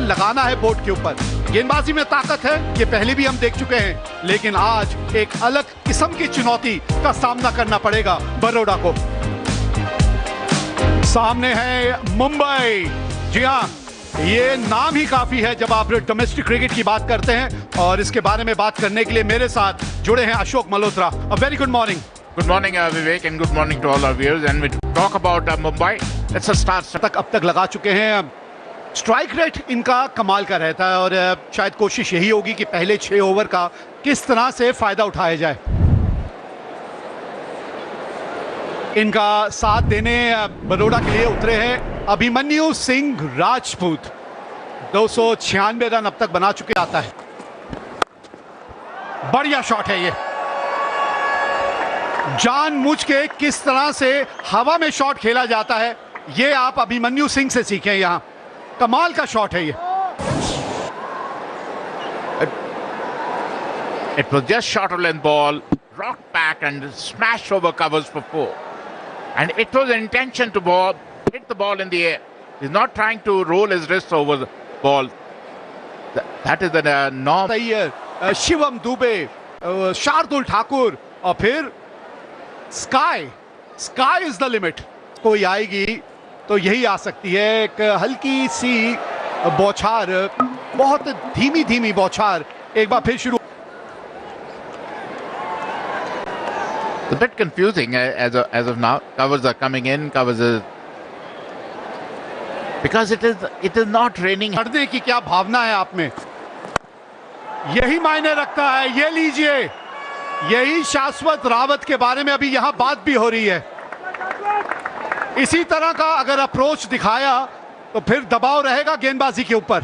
Run लगाना है board के ऊपर। गेंदबाजी में ताकत है, ये पहले भी हम देख चुके हैं, लेकिन आज एक अलग किस्म की चुनौती का सामना करना पड़ेगा बड़ौदा को। सामने है मुंबई। जी हाँ, ये नाम ही काफी है जब आप डोमेस्टिक क्रिकेट की बात करते हैं, और इसके बारे में बात करने के लिए मेरे साथ जुड़े हैं Ashok Malhotra. A very good morning. Good morning, Vivek, and good morning to all our viewers. And we talk about Mumbai. Let's just start. अब तक लगा चुके हैं। स्ट्राइक रेट इनका कमाल का रहता है, और शायद कोशिश यही होगी कि पहले 6 ओवर का किस तरह से फायदा उठाया जाए। इनका साथ देने बड़ौदा के लिए उतरे हैं अभिमन्यु सिंह राजपूत। 296 रन अब तक बना चुके आता है। बढ़िया शॉट है ये। जानबूझ के किस तरह से हवा में शॉट खेला जाता है, ये आप अभिमन्यु सिंह से सीखें। यहां कमाल का शॉट है ये। It was just short length ball, rocked back and smashed over covers for 4. And it was an intention to hit the ball in the air. He's not trying to roll his wrists over the ball. That is the norm. Shivam Dubey, Shardul Thakur, और फिर sky is the limit. कोई आएगी तो यही आ सकती है। एक हल्की सी बौछार, बहुत धीमी धीमी बौछार, एक बार फिर शुरू। It's a bit confusing as of now. Covers are coming in. Because it is not raining. हटने की क्या भावना है आप में, यही मायने रखता है। ये लीजिए, यही शाश्वत रावत के बारे में अभी यहां बात भी हो रही है। इसी तरह का अगर अप्रोच दिखाया तो फिर दबाव रहेगा गेंदबाजी के ऊपर।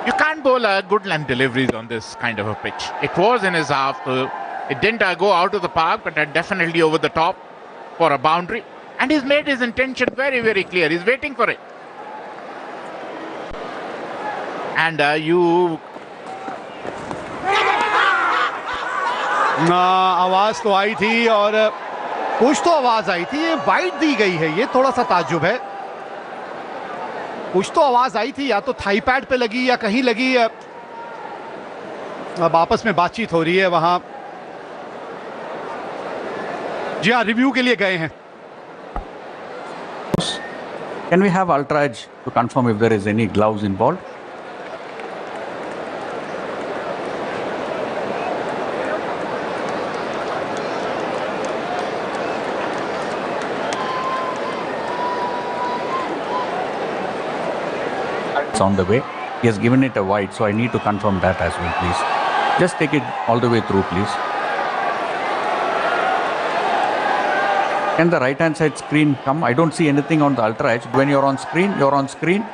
You can't bowl good length deliveries on this kind of a pitch. It was in his half. It didn't go out of the park, but definitely over the top for a boundary. And he's made his intention very, very clear. He's waiting for it. And आवाज तो आई थी, और कुछ तो आवाज आई थी। ये wide दी गई है, ये थोड़ा सा ताज्जुब है। कुछ तो आवाज आई थी, या तो थाई पैड पे लगी या कहीं लगी। अब आपस में बातचीत हो रही है वहां। जी हाँ, रिव्यू के लिए गए हैं। Can we have ultra edge to confirm if there is any gloves involved? It's on the way. He has given it a wide, so I need to confirm that as well, please. Just take it all the way through, please. Can the right hand side screen come? I don't see anything on the ultra edge. When you're on screen, you're on screen.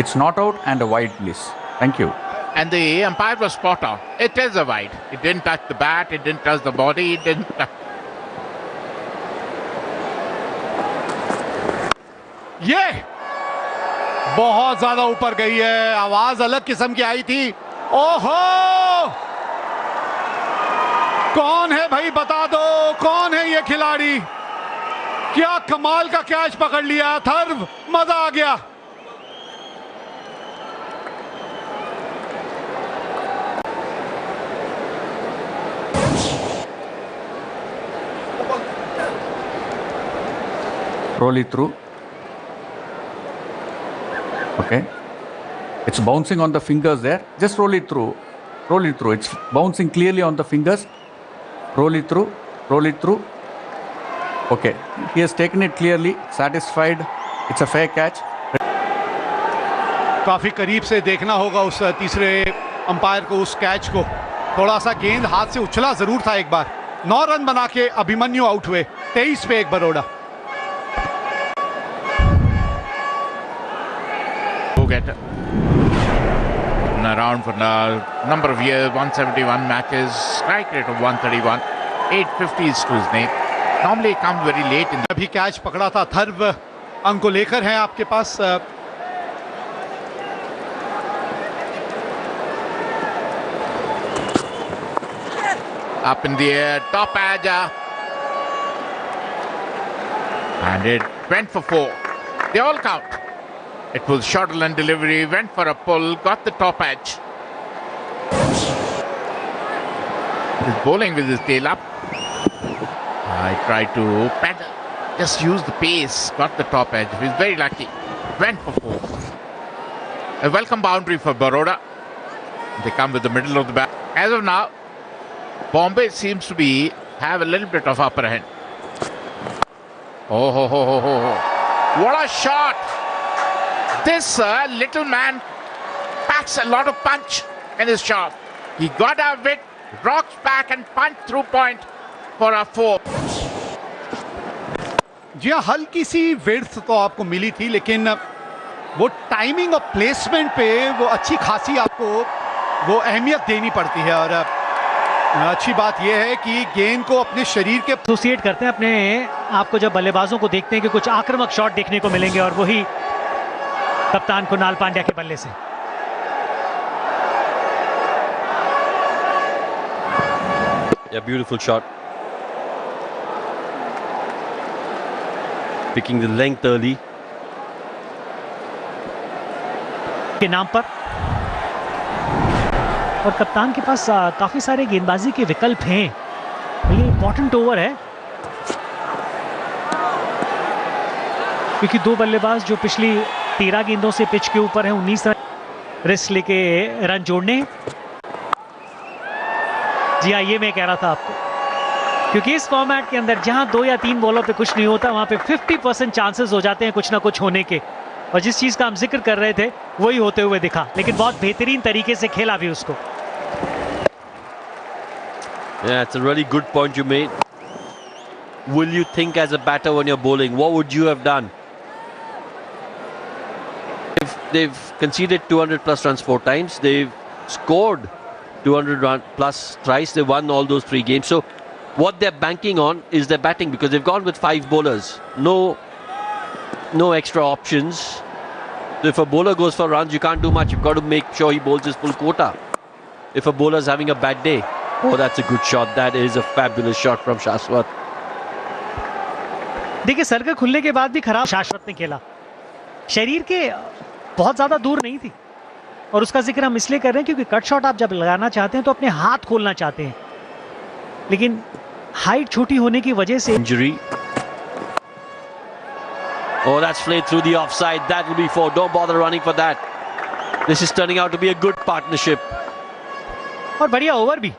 It's not out and a wide, please. Thank you. And the umpire was spot on. It is a wide. It didn't touch the bat. It didn't touch the body. It didn't touch. ये बहुत ज्यादा ऊपर गई है। आवाज अलग किस्म की आई थी। ओहो, कौन है भाई, बता दो कौन है ये खिलाड़ी। क्या कमाल का कैच पकड़ लिया, थर्व, मजा आ गया। Roll it through. Okay. It's bouncing on the fingers there. Just roll it through. Roll it through. It's bouncing clearly on the fingers. Roll it through. Roll it through. Okay. He has taken it clearly. Satisfied. It's a fair catch. काफी करीब से देखना होगा उस तीसरे umpire को, उस catch को। थोड़ा सा गेंद हाथ से उछला जरूर था एक बार। 9 रन बना के अभिमन्यु आउट हुए। 23 पे 1 Baroda. Around for a number of years, 171 matches, strike rate of 131, 850s to his name. Normally comes very late in the... अभी कैच पकड़ा था, थर्व अंक को लेकर हैं आपके पास। Up in the air, top edge, and it went for 4. They all count. It was shuttle and delivery, went for a pull, got the top edge. He's bowling with his tail up. I tried to pedal, just use the pace, got the top edge. He's very lucky. Went for 4. A welcome boundary for Baroda. They come with the middle of the bat. As of now, Bombay seems to have a little bit of upper hand. Oh, ho, ho, ho, ho, ho. What a shot! This little man packs a lot of punch in his shot. He got out of it, rocks back and punch through point for a 4. जी हाँ, हल्की सी width तो आपको मिली थी, लेकिन वो timing और placement पे वो अच्छी खासी आपको वो अहमियत देनी पड़ती है। और अच्छी बात यह है कि गेंद को अपने शरीर के एसोसिएट करते हैं अपने आप को जब बल्लेबाजों को देखते हैं कि कुछ आक्रामक शॉट देखने को मिलेंगे, और वही कप्तान कुणाल पांड्या के बल्ले से। Yeah, beautiful shot. Picking the length early. के नाम पर, और कप्तान के पास काफी सारे गेंदबाजी के विकल्प हैं। ये इंपॉर्टेंट ओवर है क्योंकि 2 बल्लेबाज जो पिछली 13 गेंदों से पिच के ऊपर हैं, 19 रन रिस्क लेके रन जोड़ने। जी हाँ, ये मैं कह रहा था आपको, क्योंकि इस फॉर्मेट के अंदर जहां 2 या 3 बॉलों पे कुछ नहीं होता, वहां पे 50% चांसेस हो जाते हैं कुछ ना कुछ होने के। और जिस चीज का हम जिक्र कर रहे थे वही होते हुए दिखा, लेकिन बहुत बेहतरीन तरीके से खेला भी उसको। Yeah, it's a really good point you made. Will you think as a batter when you're bowling? What would you have done? If they've conceded 200 plus runs 4 times, they've scored 200 run plus thrice, they won all those 3 games. So what they're banking on is their batting, because they've gone with 5 bowlers. No extra options. So if a bowler goes for runs, you can't do much. You've got to make sure he bowls his full quota. If a bowler's having a bad day, oh, that's a good shot. That is a fabulous shot from Shashwat. देखिए, circle खुलने के बाद भी खराब शाश्वत ने खेला, शरीर के बहुत ज्यादा दूर नहीं थी। और उसका जिक्र हम इसलिए कर रहे हैं क्योंकि कट शॉट आप जब लगाना चाहते हैं तो अपने हाथ खोलना चाहते हैं, लेकिन हाइट छोटी होने की वजह से Injury. Oh, that's played through the offside. That will be 4. Don't bother running for that. This is turning out to be a good partnership. और बढ़िया ओवर भी,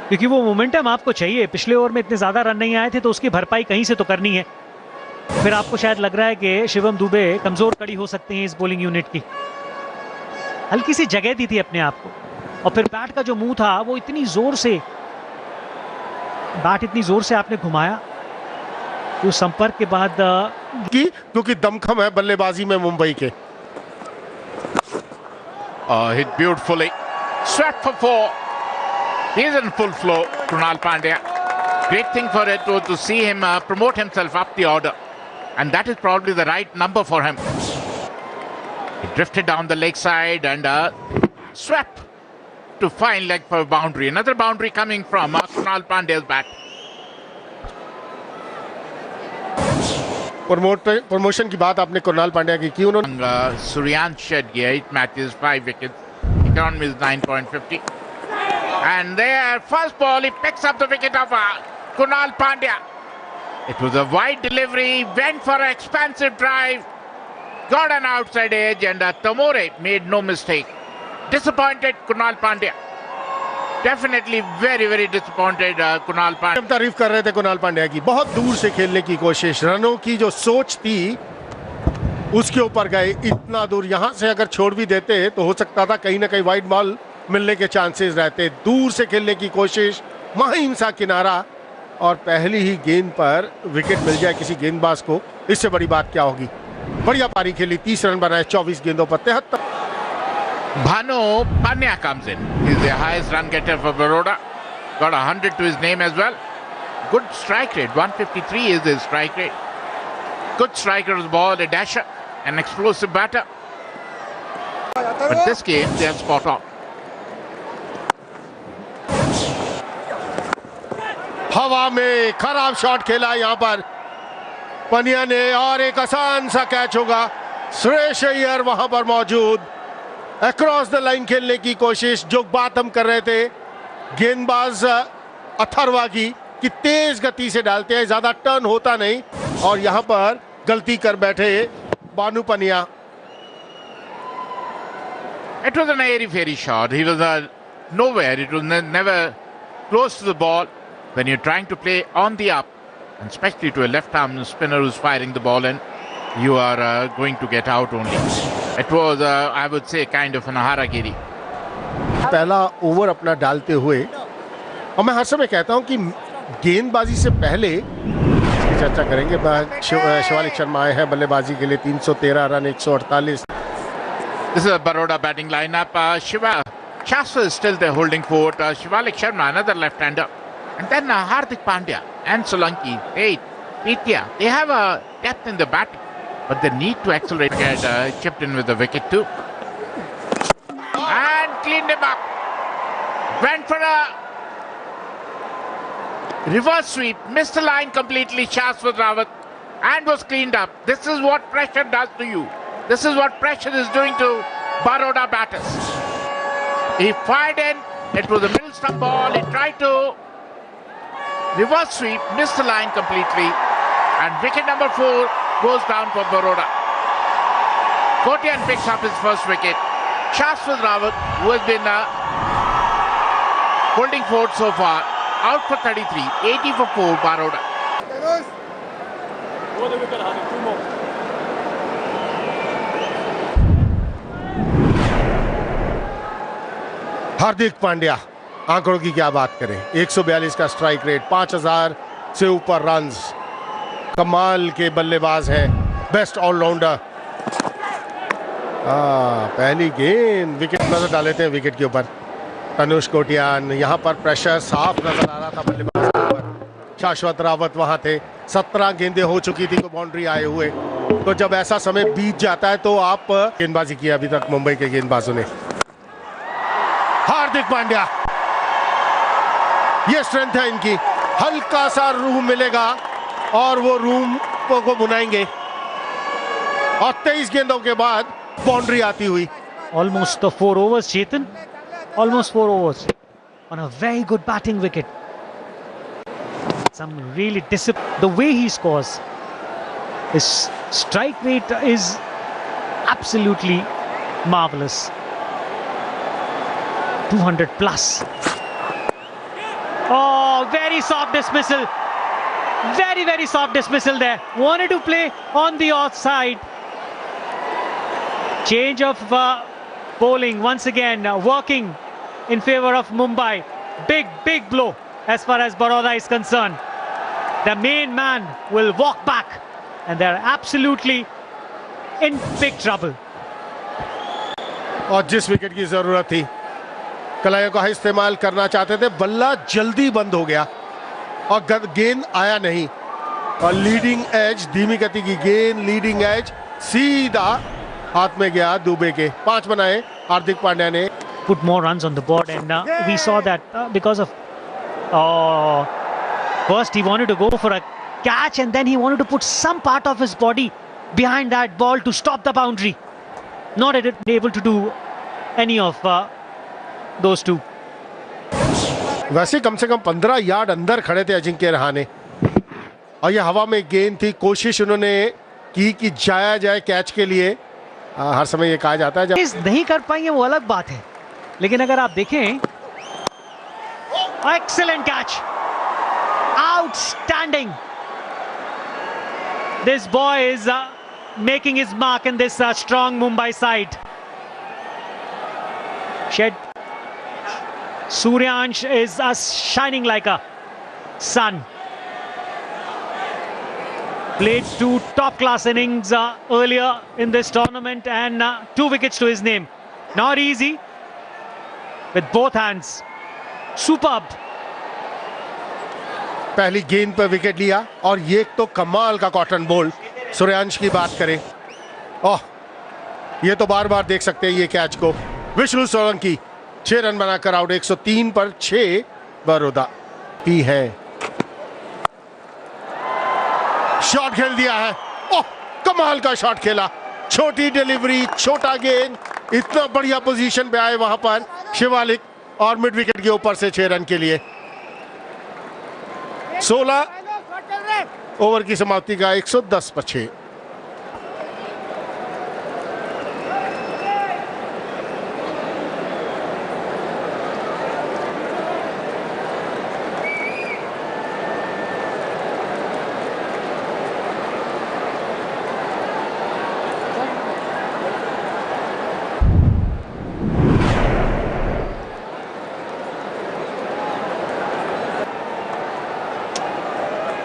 क्योंकि वो मोमेंटम आपको चाहिए। पिछले ओवर में इतने ज्यादा रन नहीं आए थे, तो उसकी भरपाई कहीं से तो करनी है। फिर आपको शायद लग रहा है कि शिवम दुबे कमजोर कड़ी हो सकते हैं इस बॉलिंग यूनिट की। हल्की सी जगह दी थी अपने आप को, और फिर बैट का जो मुंह था वो इतनी जोर से आपने घुमाया, तो संपर्क के बाद क्योंकि दमखम है बल्लेबाजी में मुंबई के। Hit beautifully. Swept for 4. He's in full flow, Krunal Pandya. Great thing for it was to see him promote himself up the order. And that is probably the right number for him. He drifted down the leg side and swept to fine leg for a boundary. Another boundary coming from Krunal Pandya's bat. Promotion की बात आपने कुणाल पांड्या की उन्होंने Suryansh shed 8 matches, 5 wickets. Economy is 9.50. And there, first ball, he picks up the wicket of Kunal Pandya. It was a wide delivery, went for an expansive drive, got an outside edge, and Tamore made no mistake. Disappointed Kunal Pandya. Definitely very, very disappointed Kunal Pandya. तारीफ कर रहे थे कुणाल पांड्या की, बहुत दूर से खेलने की कोशिश, रनों की जो सोच थी उसके ऊपर गए। इतना दूर यहां से अगर छोड़ भी देते तो हो सकता था कहीं ना कहीं वाइड बॉल मिलने के चांसेस रहते। दूर से खेलने की कोशिश, महीन सा किनारा, और पहली ही गेंद पर विकेट मिल जाए किसी गेंदबाज को, इससे बड़ी बात क्या होगी। बढ़िया पारी खेली, 30 रन बनाए 24 गेंदों पर 73। Bhanu Pandya comes in. He's the highest run getter for Baroda. Got 100 to his name as well. Good strike rate. 153 is his strike rate. Good striker's ball, a dasher, an explosive batter. But this game, they are spot on. हवा में खराब shot खेला यहां पर पंड्या ने, और एक आसान सा कैच होगा। सुरेश अय्यर वहां पर मौजूद, अक्रॉस द लाइन खेलने की कोशिश। जो बात हम कर रहे थे गेंदबाज अथर्वा की, कि तेज गति से डालते हैं, ज्यादा टर्न होता नहीं, और यहां पर गलती कर बैठे बानू पनिया। It was an airy-fairy shot. He was nowhere. It was never close to the ball. When you're trying to play on the up, and especially to a left-arm spinner who's firing the ball in, you are going to get out only. It was, I would say, kind of an haragiri. पहला over अपना डालते हुए, और मैं हर समय कहता हूं कि गेंदबाजी से पहले चर्चा करेंगे। शिवालिक शर्मा आए हैं बल्लेबाजी के लिए, 313 run, 148। This is a Baroda batting lineup. Shaswat is still there holding fort. Shivalik Sharma, another left-hander. And then Hardik Pandya and Solanki, Pitya. They have a depth in the batting, but they need to accelerate. Get chipped in with the wicket too. And cleaned him up. Went for a reverse sweep. Missed the line completely, Shaswat Rawat. And was cleaned up. This is what pressure does to you. This is what pressure is doing to Baroda batters. He fired in. It was a middle stump ball. He tried to reverse sweep, missed the line completely. And wicket number 4 goes down for Baroda. Kotian picks up his first wicket. Shaswat Rawat, who has been holding fort so far, out for 33, 80 for 4, Baroda. Hardik Pandya, आंकड़ों की क्या बात करें, 142 का strike rate, 5000 से ऊपर runs, कमाल के बल्लेबाज हैं, बेस्ट ऑलराउंडर। पहली गेंद विकेट नजर डाले थे विकेट के ऊपर। तनुष कोटियान, यहां पर प्रेशर साफ नजर आ रहा था बल्लेबाज के ऊपर। शाश्वत रावत वहां थे, 17 गेंदें हो चुकी थी, कोई बाउंड्री आए हुए। तो जब ऐसा समय बीत जाता है तो आप गेंदबाजी की अभी तक मुंबई के गेंदबाजों ने। हार्दिक पांड्या, ये स्ट्रेंथ है इनकी, हल्का सा रूम मिलेगा और वो रूम को बुनाएंगे। और 23 गेंदों के बाद बाउंड्री आती हुई। Almost the 4 overs, Chetan. Almost 4 overs on a very good batting wicket. Some really discipline. The way he scores, his strike rate is absolutely marvelous. 200 plus. Oh, very soft dismissal. Very, very soft dismissal there. Wanted to play on the offside. Change of bowling once again, working in favor of Mumbai. Big, big blow as far as Baroda is concerned. The main man will walk back and they're absolutely in big trouble. और जिस wicket की जरूरत थी, कलाइयों का इस्तेमाल करना चाहते थे, बल्ला जल्दी बंद हो गया और गेंद आया नहीं। और लीडिंग एज, धीमी गति की गेंद, लीडिंग एज सीधा हाथ में गया दुबे के। 5 बनाए हार्दिक पांड्या ने। Put more runs on the board, and we saw that because of first he wanted to go for a catch and then he wanted to put some part of his body behind that ball to stop the boundary. Not able to do any of those two. वैसे कम से कम 15 yard अंदर खड़े थे अजिंक्य रहाणे, और ये हवा में गेंद थी। कोशिश उन्होंने की कि जाया जाए कैच के लिए। हर समय ये कहा जाता है जब नहीं कर पाएंगे वो अलग बात है, लेकिन अगर आप देखें, excellent catch, outstanding. This boy is making his mark in this strong Mumbai side. Suryansh is shining like a sun. Played 2 top-class innings earlier in this tournament and 2 wickets to his name. Not easy with both hands. Superb. पहली गेंद पर wicket लिया, और ये तो कमाल का cotton ball. Suryansh की बात करें, ओह, ये तो बार बार देख सकते हैं ये कैच को। विष्णु सोलंकी 6 रन बनाकर आउट। 103 पर 6 बड़ौदा भी है। शॉट खेल दिया है, ओह, कमाल का शॉट खेला। छोटी डिलीवरी, छोटा गेंद, इतना बढ़िया पोजीशन पे आए वहां पर शिवालिक और मिड विकेट के ऊपर से 6 रन के लिए। 16 ओवर की समाप्ति का 110 पर 6।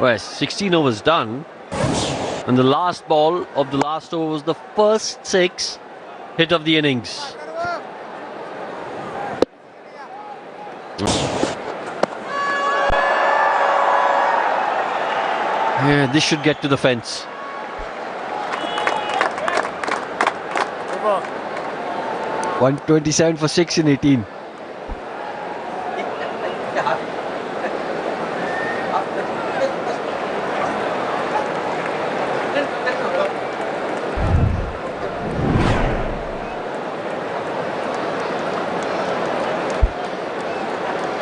Well, 16 overs done, and the last ball of the last over was the first 6 hit of the innings. Yeah, this should get to the fence. $127 for 6 in 18.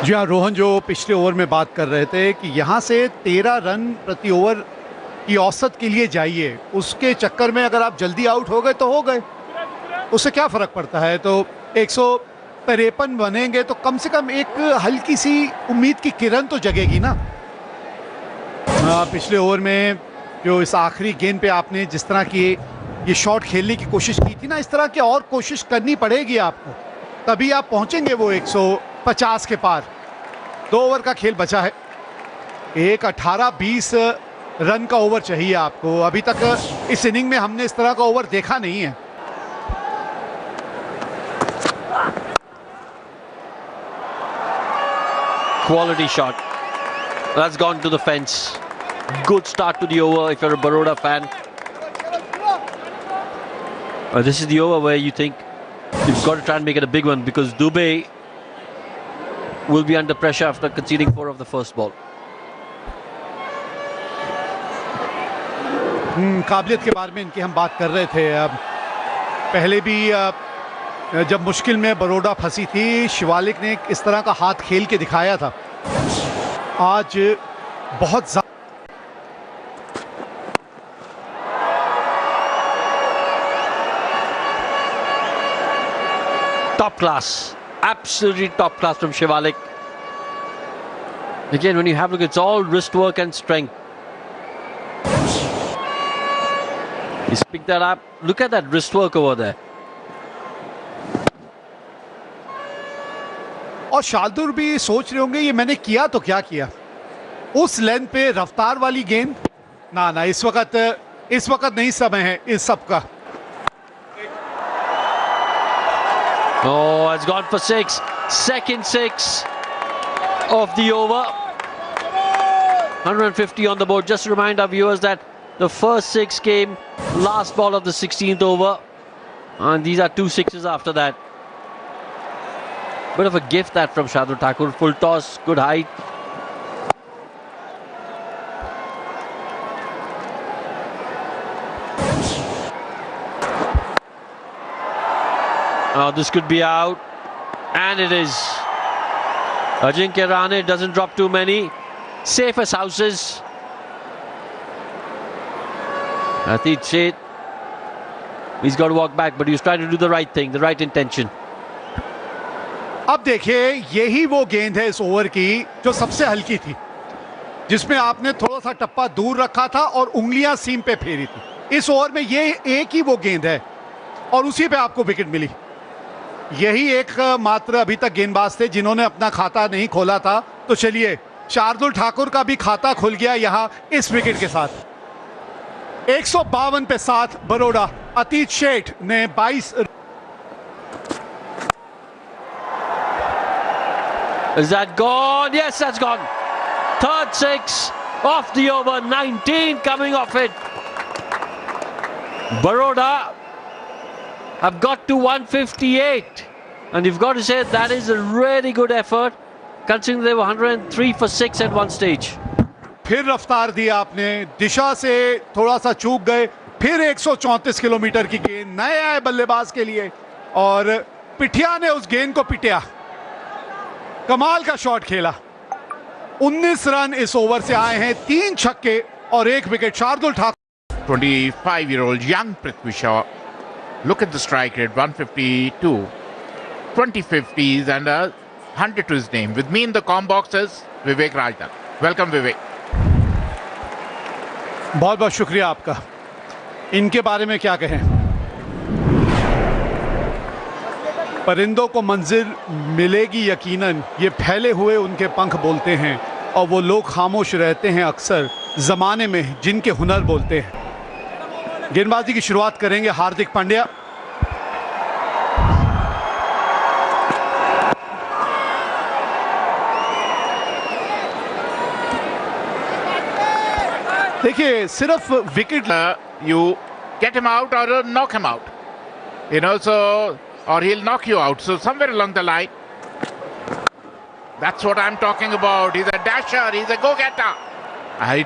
जी हाँ रोहन, जो पिछले ओवर में बात कर रहे थे कि यहाँ से 13 रन प्रति ओवर की औसत के लिए जाइए, उसके चक्कर में अगर आप जल्दी आउट हो गए तो हो गए, उससे क्या फर्क पड़ता है। तो 153 बनेंगे तो कम से कम एक हल्की सी उम्मीद की किरण तो जगेगी ना। पिछले ओवर में जो इस आखिरी गेंद पे आपने जिस तरह की ये शॉट खेलने की कोशिश की थी ना, इस तरह की और कोशिश करनी पड़ेगी आपको, तभी आप पहुंचेंगे वो 150 के पार। 2 ओवर का खेल बचा है, एक 18-20 रन का ओवर चाहिए आपको। अभी तक इस इनिंग में हमने इस तरह का ओवर देखा नहीं है। Quality shot. That's gone to the fence. Good start to the over if you're a Baroda fan. This is the over where you think you've got to try and make it a big one, because Dubey will be under pressure after conceding 4 of the first ball. काबिलियत के बारे में इनकी हम बात कर रहे थे। अब पहले भी जब मुश्किल में बड़ौदा फंसी थी, शिवालिक ने इस तरह का हाथ खेल के दिखाया था। आज बहुत Top class, absolutely top class from Shivalik. Again, when you have a look, it's all wrist work and strength. He's picked that up. Look at that wrist work over there. और शार्दुल भी सोच रहे होंगे ये मैंने किया तो क्या किया। उस लेंथ पे रफ्तार वाली गेंद ना, इस वक्त नहीं समय है इस सब का। Oh, it's gone for 6. Second 6 of the over. 150 on the board. Just to remind our viewers that the first 6 came last ball of the 16th over, and these are 2 sixes after that. Bit of a gift that from Shardul Thakur. Full toss, good height. Oh, this could be out, and it is. Ajinkya Rahane doesn't drop too many. Safe as houses. Atit Sheth, he's got to walk back, but he was trying to do the right thing, the right intention. अब देखिए, यही वो गेंद है इस over की जो सबसे हल्की थी, जिसमें आपने थोड़ा सा टप्पा दूर रखा था और उंगलियां सीम पे फेरी थी। इस ओवर में ये एक ही वो गेंद है और उसी पे आपको विकेट मिली। यही एक मात्र अभी तक गेंदबाज थे जिन्होंने अपना खाता नहीं खोला था। तो चलिए, शार्दुल ठाकुर का भी खाता खुल गया यहां इस विकेट के साथ। 152 पे 7 बड़ौदा। अतीत शेठ ने 22। Is that gone? Yes, that's gone. Third 6 off the over. 19 coming off it. Baroda have got to 158, and you've got to say that is a really good effort, considering they were 103 for 6 at one stage. फिर रफ्तार दी आपने, दिशा से थोड़ा सा चूक गए, फिर 134 kilometre की गेंद नए आए बल्लेबाज के लिए और पिठिया ने उस गेंद को पिटिया। कमाल का शॉट खेला। 19 रन इस ओवर से आए हैं, 3 छक्के और 1 wicket. Shardul Thakur 25-year-old young Prithvi Shaw. Look at the strike rate, 152, 20 50s and 100 to his name. With me in the comm box is Vivek Rajdan. Welcome Vivek. बहुत बहुत शुक्रिया आपका। इनके बारे में क्या कहें, परिंदों को मंजिल मिलेगी यकीनन, ये फैले हुए उनके पंख बोलते हैं और वो लोग खामोश रहते हैं अक्सर जमाने में जिनके हुनर बोलते हैं। गेंदबाजी की शुरुआत करेंगे हार्दिक पांड्या। देखिए सिर्फ wicket You get him out or knock him out. You know, so or he'll knock you out. So somewhere along the line, that's what I'm talking about. He's a dasher. He's a go-getter. I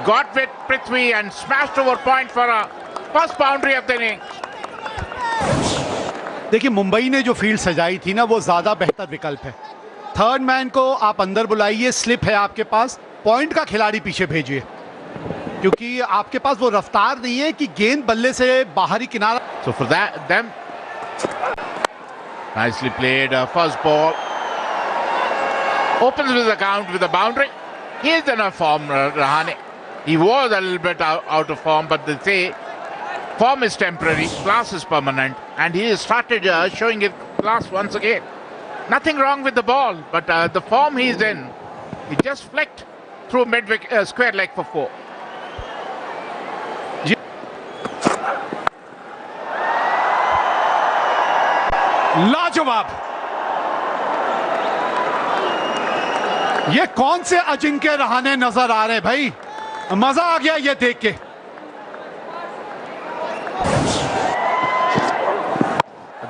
got with Prithvi and smashed over point for a first boundary of the innings. देखिए मुंबई ने जो field सजाई थी ना, वो ज्यादा बेहतर विकल्प है। थर्ड मैन को आप अंदर बुलाइए, स्लिप है आपके पास, पॉइंट का खिलाड़ी पीछे भेजिए, क्योंकि आपके पास वो रफ्तार नहीं है कि गेंद बल्ले से बाहरी किनारा। So for that, them nicely played. First ball opens with the count with a boundary. He is in a form, Rahane. He was a little bit out of form, but they say form is temporary, class is permanent, and he has started showing his class once again. Nothing wrong with the ball, but the form he's in, he just flicked through square leg for 4. लाजवाब। ये कौन से अजिंक्य रहाणे नजर आ रहे हैं भाई, मजा आ गया ये देख के।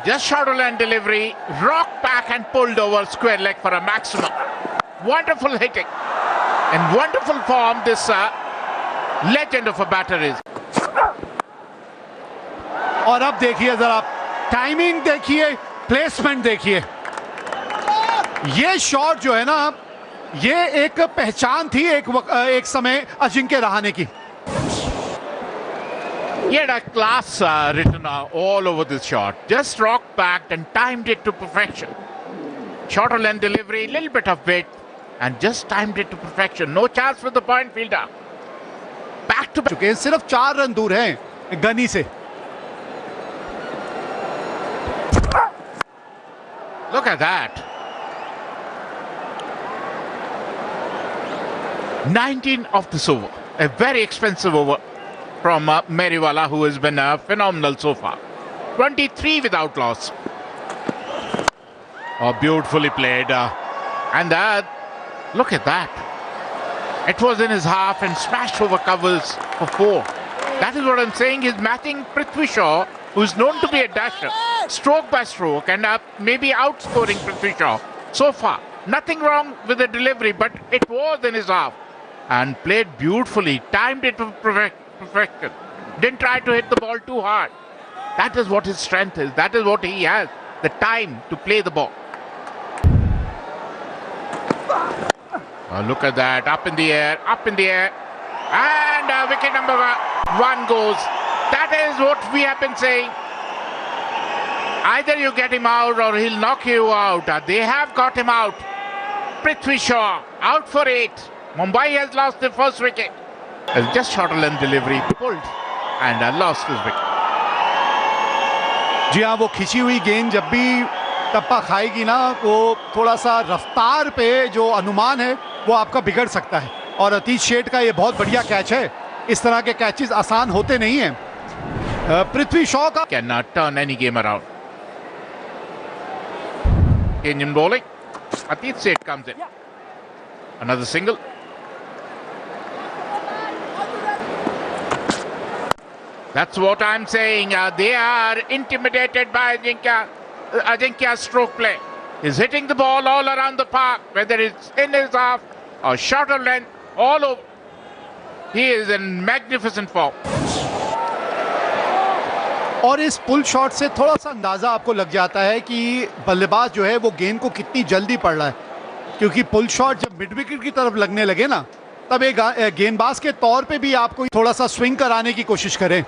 Just shuttle and delivery, rocked back and pulled over square leg for a maximum. Wonderful hitting and wonderful form this legend of a batter is. और अब देखिए जरा, टाइमिंग देखिए, प्लेसमेंट देखिए। ये शॉट जो है ना, ये एक पहचान थी एक समय अजिंक्य रहाणे की। He had a class written all over this shot. Just rocked back and timed it to perfection. Shorter length delivery, little bit of width, and just timed it to perfection. No chance for the point fielder. Back to back. चुके हैं, सिर्फ 4 run दूर हैं गनी से। Look at that. 19 of this over. A very expensive over from Meriwala, who has been phenomenal so far. 23 without loss. Oh, beautifully played. And look at that. It was in his half and smashed over covers for 4. That is what I'm saying. He's matching Prithvi Shaw, who's known to be a dasher, stroke by stroke, and maybe outscoring Prithvi Shaw so far. Nothing wrong with the delivery, but it was in his half. And played beautifully, timed it to perfection. Didn't try to hit the ball too hard. That is what his strength is. That is what he has, the time to play the ball. Oh, look at that, up in the air, and wicket number 1 goes. That is what we have been saying. Either you get him out or he'll knock you out. They have got him out. Prithvi Shaw out for 8. Mumbai has lost the first wicket. Just shorter length delivery, pulled and lost his wicket. जी हाँ, वो खिंची हुई गेंद जब भी टप्पा खाएगी ना, वो थोड़ा सा रफ्तार पे जो अनुमान है वो आपका बिगड़ सकता है। और अतीश शेठ का ये बहुत बढ़िया कैच है। इस तरह के कैचेस आसान होते नहीं हैं। पृथ्वी शॉ का Cannot turn any game around. Indian bowling. Atish Seth comes in. Another single. That's what I'm saying. They are intimidated by Ajinkya's stroke play. He's hitting the ball all around the park, whether it's in his half or shorter length, all over. He is in magnificent form. और इस pull shot से थोड़ा सा अंदाज़ा आपको लग जाता है कि बल्लेबाज जो है वो गेंद को कितनी जल्दी पड़ रहा है, क्योंकि पुल शॉट जब मिड विकेट की तरफ लगने लगे ना, तब एक गेंदबाज के तौर पे भी आपको थोड़ा सा स्विंग कराने की कोशिश करें।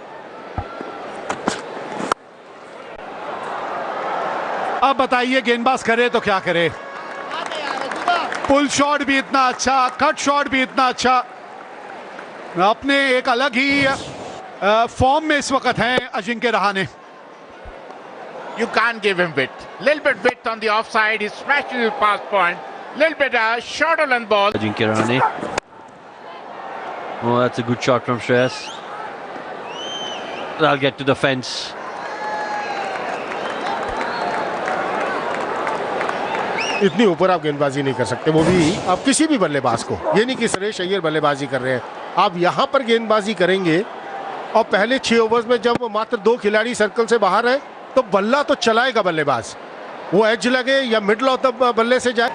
अब बताइए गेंदबाज करे तो क्या करे। पुल शॉट भी इतना अच्छा, कट शॉट भी इतना अच्छा, अपने एक अलग ही फॉर्म में इस वक्त हैं Ajinkya Rahane. You can't give him width. Little bit width on the offside. He smashes his pass point. Little bit shorter than ball. Ajinkya Rahane. Oh, that's a good shot from Shreyas. That'll get to the fence. इतनी ऊपर आप गेंदबाजी नहीं कर सकते, वो भी आप किसी भी बल्लेबाज को। ये नहीं कि सुरेश अय्यर बल्लेबाजी कर रहे हैं, आप यहां पर गेंदबाजी करेंगे और पहले 6 ओवर्स में जब मात्र 2 खिलाड़ी सर्कल से बाहर है तो बल्ला तो चलाएगा बल्लेबाज, वो एज लगे या मिडल ऑफ द बल्ले से जाए।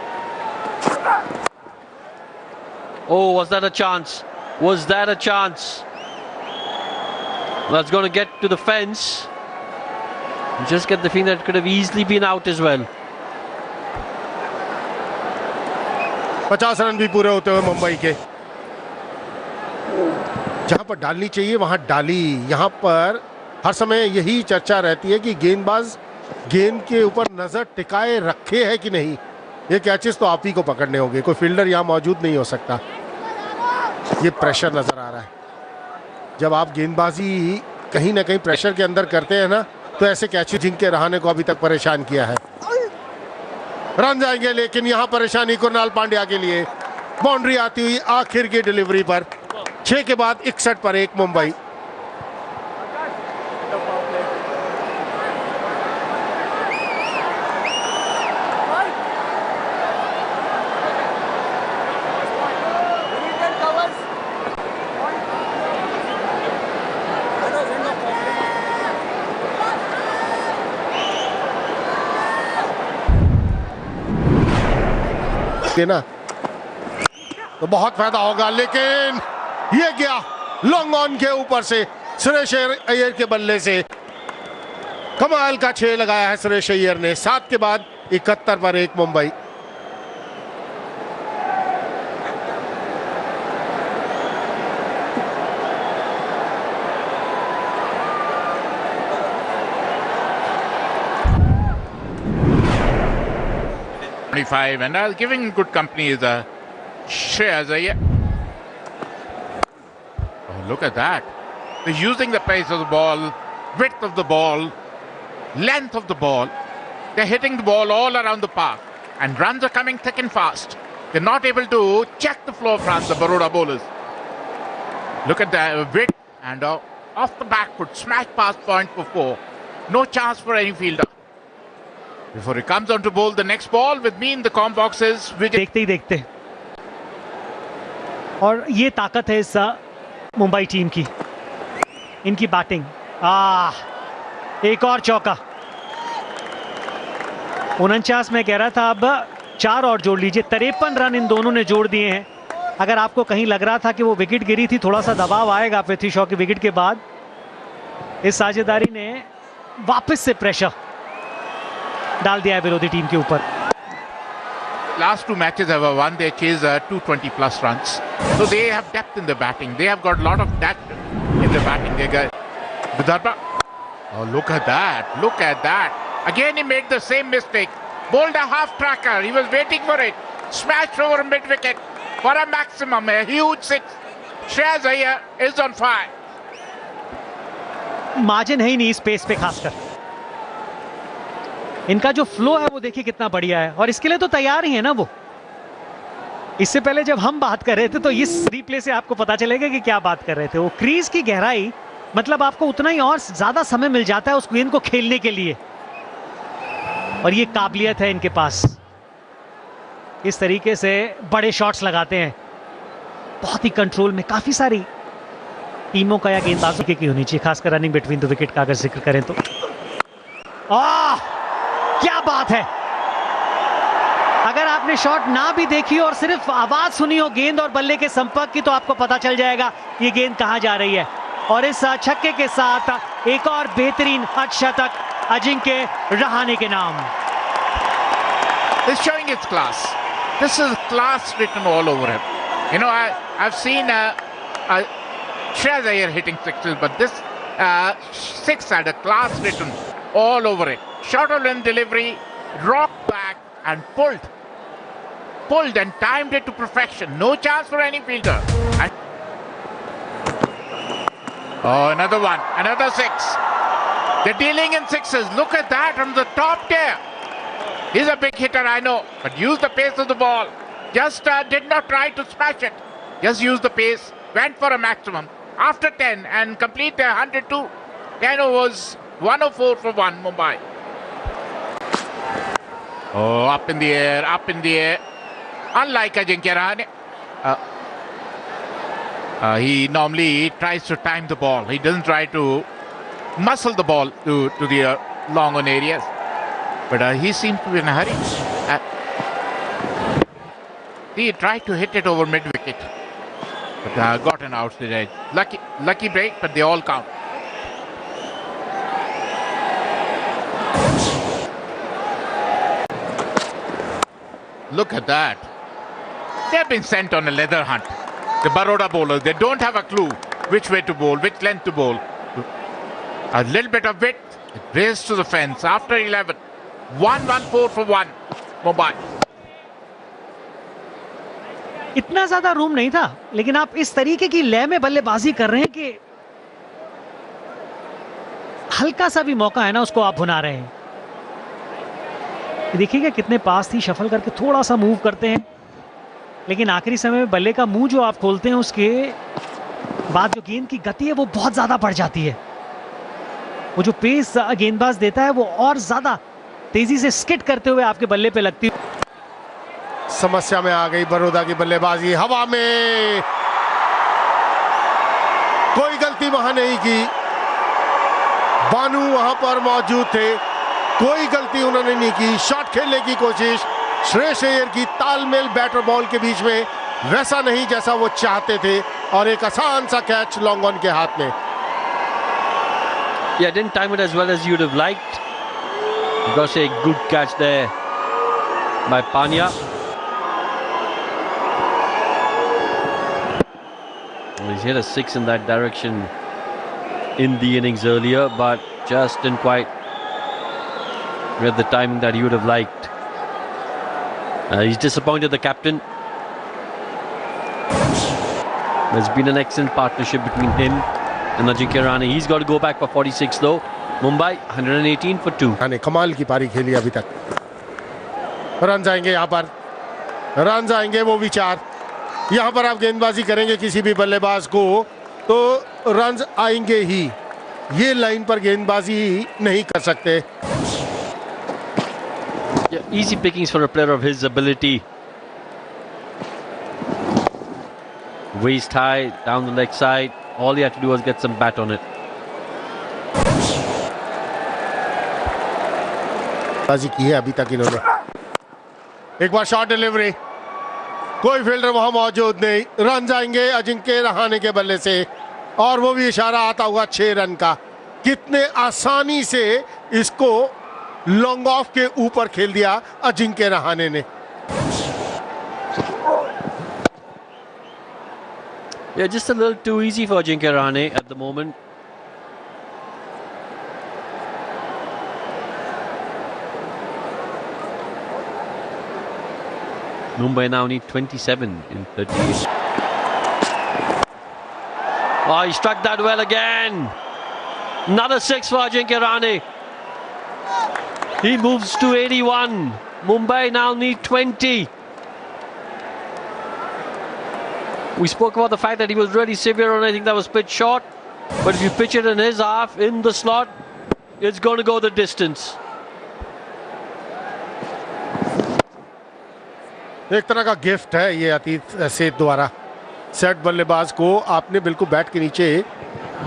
Oh, was that a chance? Was that a chance? That's going to get to the fence. You just get the feeling that it could have easily been out as well. 50 run भी पूरे होते हुए मुंबई के। जहां पर डालनी चाहिए वहां डाली। यहां पर हर समय यही चर्चा रहती है कि गेंदबाज गेंद के ऊपर नजर टिकाए रखे है कि नहीं। ये कैचेस तो आप ही को पकड़ने होंगे, कोई फील्डर यहां मौजूद नहीं हो सकता। ये प्रेशर नजर आ रहा है। जब आप गेंदबाजी कहीं ना कहीं प्रेशर के अंदर करते हैं ना, तो ऐसे कैचेस जिनके रहाणे को अभी तक परेशान किया है। रन जाएंगे, लेकिन यहां परेशानी कुणाल पांड्या के लिए। बाउंड्री आती हुई आखिर की डिलीवरी पर 6 के बाद 61 पर 1 मुंबई। देना तो बहुत फायदा होगा, लेकिन ये गया लॉन्ग ऑन के ऊपर से सुरेश अय्यर के बल्ले से। कमाल का 6 लगाया है सुरेश अय्यर ने। 7 के बाद 71 पर 1 Mumbai. And giving good company is Shreyas Iyer. Oh, look at that. They're using the pace of the ball, width of the ball, length of the ball. They're hitting the ball all around the park. And runs are coming thick and fast. They're not able to check the flow of runs, the Baroda bowlers. Look at that width and off the back foot, smash past point for 4. No chance for any fielder. Before he comes on to bowl the next ball with me in the com boxes. देखते ही देखते, और ये ताकत है इस Mumbai team की, इनकी batting. एक और चौका। 49 में कह रहा था, अब 4 और जोड़ लीजिए। 53 रन इन दोनों ने जोड़ दिए हैं। अगर आपको कहीं लग रहा था कि वो विकेट गिरी थी, थोड़ा सा दबाव आएगा पृथ्वी शॉ की विकेट के बाद, इस साझेदारी ने वापस से प्रेशर डाल दिया है विरोधी टीम के ऊपर। Last 2 matches have won. They chased 220 plus runs. So they have depth in the batting. They have got a lot of depth in the batting. They got Vidarbha. Oh, look at that. Look at that. Again, he made the same mistake. Bowled a half tracker. He was waiting for it. Smashed over mid wicket for a maximum. A huge 6. Shreyas Iyer is on fire. Margin है ही नहीं इस pace पे, खासकर इनका जो flow है वो देखिए कितना बढ़िया है, और इसके लिए तो तैयार ही है ना वो। इससे पहले जब हम बात कर रहे थे तो इस रिप्ले से आपको पता चलेगा कि क्या बात कर रहे थे। वो क्रीज की गहराई, मतलब आपको उतना ही और ज्यादा समय मिल जाता है उस गेंद को खेलने के लिए, और ये काबिलियत है इनके पास। इस तरीके से बड़े शॉट्स लगाते हैं, बहुत ही कंट्रोल में। काफी सारी टीमों का या गेंदबाजों की होनी चाहिए, खासकर रनिंग बिटवीन द विकेट का अगर जिक्र करें तो। क्या बात है! अगर आपने शॉट ना भी देखी और सिर्फ आवाज सुनी हो गेंद और बल्ले के संपर्क की, तो आपको पता चल जाएगा ये गेंद कहां जा रही है। और इस छक्के के साथ एक और बेहतरीन अर्धशतक अजिंक्य रहाणे के नाम। He's showing its class. This is class written all over him. You know, I've seen Shreyas Iyer hitting sixes, but this six had a class written all over it. Short of limb delivery, rocked back and pulled and timed it to perfection. No chance for any fielder. And oh, another one, another six. They're dealing in sixes. Look at that on the top tier. He's a big hitter, I know, but used the pace of the ball. Just did not try to smash it. Just used the pace, went for a maximum. After 10 and complete 102. 10 overs, 104 for 1, Mumbai. Oh, up in the air, up in the air. Unlike Ajinkya Rahane, he normally tries to time the ball. He doesn't try to muscle the ball to the long on areas. But he seemed to be in a hurry. He tried to hit it over mid-wicket. But got an outside edge. Lucky break, but they all count. Look at that. They've been sent on a leather hunt. The Baroda bowlers, they don't have a clue which way to bowl, which length to bowl. A little bit of width, it raced to the fence after 11. 114 for 1, Mumbai. इतना ज्यादा room नहीं था, लेकिन आप इस तरीके की लय में बल्लेबाजी कर रहे हैं कि हल्का सा भी मौका है ना, उसको आप भुना रहे हैं। देखिएगा कितने पास थी, शफल करके थोड़ा सा मूव करते हैं, लेकिन आखिरी समय में बल्ले का मुंह जो आप खोलते हैं उसके बाद जो गेंद की गति है वो बहुत ज्यादा बढ़ जाती है। वो जो पेस गेंदबाज देता है वो और ज्यादा तेजी से स्किट करते हुए आपके बल्ले पे लगती है। समस्या में आ गई बड़ौदा की बल्लेबाजी। हवा में कोई गलती वहां नहीं की, बानू वहां पर मौजूद थे, कोई गलती उन्होंने नहीं की। शॉट खेलने की कोशिश श्रेयस अय्यर की, तालमेल बैटर बॉल के बीच में वैसा नहीं जैसा वो चाहते थे, और एक आसान सा कैच लॉन्ग ऑन के हाथ में। Yeah, didn't time it as well as you'd have liked. Got a good catch there by Panya. He's hit a six in that direction in the innings earlier, but just didn't quite get the timing that he would have liked. He's disappointed the captain. There's been an excellent partnership between him and Ajinkya Rahane. He's got to go back for 46 though. Mumbai 118 for 2. ने कमाल की पारी खेली अभी तक। Run आएंगे यहाँ पर, रन आएंगे, वो विचार यहाँ पर आप गेंदबाजी करेंगे किसी भी बल्लेबाज को तो रन आएंगे ही। ये लाइन पर गेंदबाजी नहीं कर सकते। Yeah, easy pickings for a player of his ability. Waist high down the leg side. All he had to do was get some bat on it. बाजी की है अभी तक इन्होंने। एक बार शॉट डिलीवरी, कोई फील्डर वहां मौजूद नहीं। रन जाएंगे अजिंक्य रहाणे के बल्ले से, और वो भी इशारा आता हुआ 6 रन का। कितने आसानी से इसको लॉन्ग ऑफ के ऊपर खेल दिया अजिंक्य रहाणे ने। Yeah, just a little too easy for Ajinkya Rahane at the moment. Mumbai now need 27 in 38. Oh, he struck that well again. Another 6 for Ajinkya Rahane. He moves to 81. Mumbai now need 20. We spoke about the fact that he was really severe on anything that was pitched short. But if you pitch it in his half, in the slot, it's going to go the distance. एक तरह का gift है ये अतीत सेठ द्वारा। Set बल्लेबाज को आपने बिल्कुल बैट के नीचे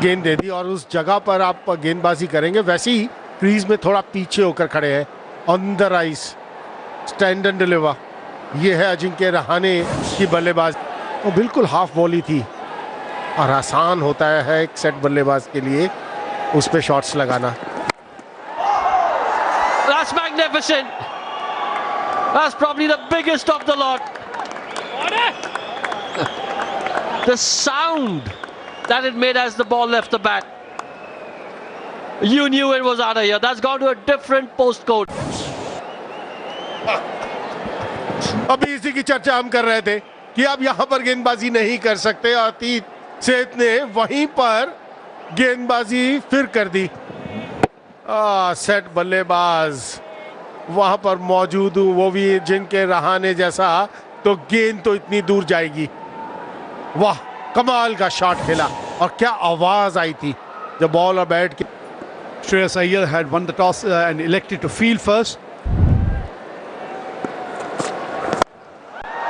गेंद दे दी और उस जगह पर आप गेंदबाजी करेंगे। वैसे ही क्रीज में थोड़ा पीछे होकर खड़े हैं, on the rise, stand and deliver. ये है अजिंक्य रहाणे की बल्लेबाज। वो बिल्कुल हाफ बॉली थी और आसान होता है एक सेट बल्लेबाज के लिए उस पे शॉट्स लगाना। That's magnificent. That's probably the biggest of the lot. The sound that it made as the ball left the bat. You knew it was out of here. That's gone to a different postcode. अभी इसी की चर्चा हम कर रहे थे कि अब यहां पर गेंदबाजी नहीं कर सकते। अतीत सेठ ने वहीं पर गेंदबाजी फिर कर दी। सेट बल्लेबाज वहां पर मौजूद हूं, वो भी जिनके रहाने जैसा, तो गेंद तो इतनी दूर जाएगी। वाह, कमाल का शॉट खेला और क्या आवाज आई थी जब बॉल और बैट की। Shreyas Iyer had won the toss and elected to field first.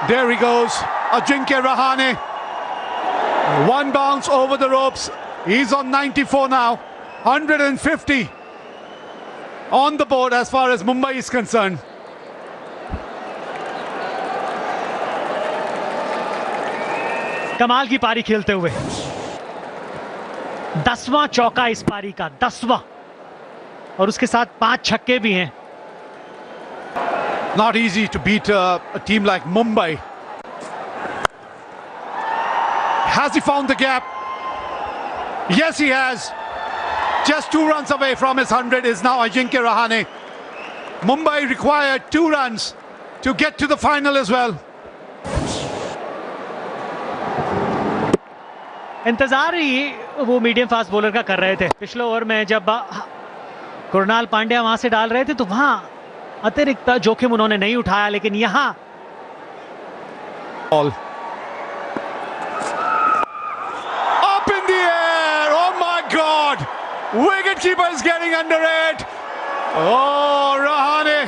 There he goes, Ajinkya Rahane. One bounce over the ropes. He's on 94 now. 150 on the board as far as Mumbai is concerned. कमाल की पारी खेलते हुए 10वां चौका इस पारी का, 10वां, और उसके साथ 5 छक्के भी हैं। Not easy to beat a team like Mumbai. Has he found the gap? Yes, he has. Just 2 runs away from his 100 is now Ajinkya Rahane. Mumbai required 2 runs to get to the final as well. इंतजार ही वो medium fast bowler का कर रहे थे। पिछले over में जब कुणाल पांड्या वहां से डाल रहे थे तो वहां अतिरिक्त जोखिम उन्होंने नहीं उठाया, लेकिन यहां Ball. Up in the air. Oh my God. Wicketkeeper is getting under it. Oh, Rahane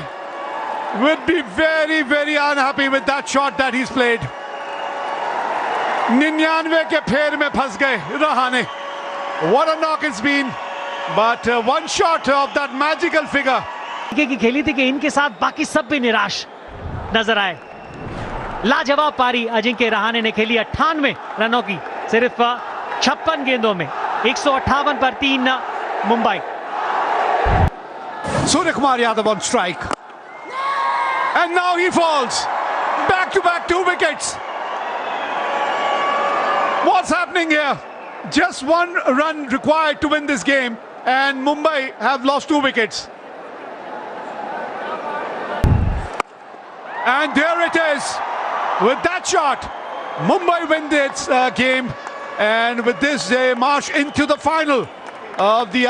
would be very, very unhappy with that shot that he's played. 99 के फेर में फंस गए Rahane. What a knock it's been. But one shot of that magical figure. की खेली थी कि इनके साथ बाकी सब भी निराश नजर आए। लाजवाब पारी अजिंक्य रहाणे ने खेली 98 रनों की, सिर्फ 56 गेंदों में, 158 पर 3 Mumbai. Suryakumar Yadav on strike. And now he falls. Back to back 2 wickets. What's happening here? Just 1 run required to win this game, and Mumbai have lost 2 wickets. And there it is. With that shot, Mumbai win this game, and with this they march into the final of the